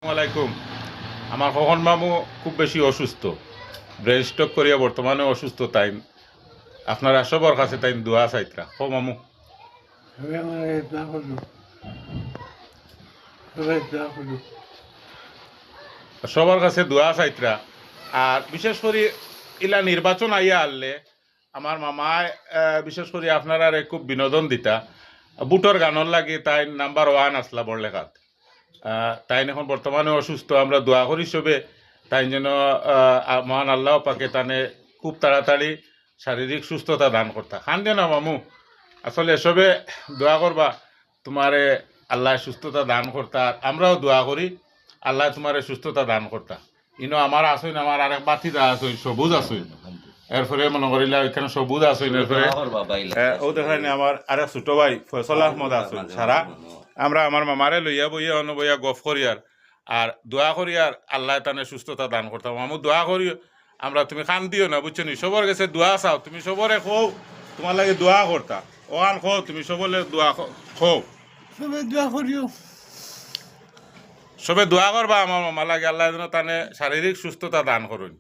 আসসালামাইকুম। আমার খোকন মামু খুব বেশি অসুস্থ, ব্রেন স্ট্রোক করিয়া বর্তমানে অসুস্থ। তাই আপনারা সবার কাছে তাই দোয়া চাইতরা। হো মামু, সবাই আমার দোয়া করলো, সবাই দোয়া করলো। সবার কাছে দোয়া চাইতরা। আর বিশেষ করে ইলা নির্বাচন আইয়া আনলে আমার মামায় বিশেষ করে আপনারা খুব বিনোদন দিতা। বুটর গানর লাগে তাই নাম্বার 1 আসলা বড়লেখাত। তাই এখন বর্তমানে অসুস্থ। আমরা দোয়া করি সবে তাই যেন মহান আল্লাহ পাকে তানে খুব তাড়াতাড়ি শারীরিক সুস্থতা দান করতা। খান না মামু, আসলে এসবে দোয়া করবা তোমারে আল্লাহ সুস্থতা দান করতা। আমরাও দোয়া করি আল্লাহ তোমারে সুস্থতা দান করতা। ইনো আমার আসইন, আমার আরেক বাতিদা আসইন, সবুজ আসইন। এরপরে মনে করিলা ওইখানে সবুজ আসইন। এরপরে ও দেখায়নি আমার আরেক ছোট ভাই ফয়সল আহমদ আসইন। সারা আমরা আমার মামারে লইয়া বইয়া অন্য বইয়া গফ করিয়ার আর দোয়া করিয়ার আল্লাহ তানে সুস্থতা দান করতাম। আমি দোয়া করি আমরা, তুমি কান দিও না বুঝছো নি, সবার কাছে দোয়া চাও। তুমি সবরে খো তোমার লাগে দোয়া করতা। ওখান খো তুমি সবলে দোয়া খো, সবাই দোয়া করিও। সবে দোয়া করবা আমার মামা লাগে আল্লাহ যেন তানে শারীরিক সুস্থতা দান করুন।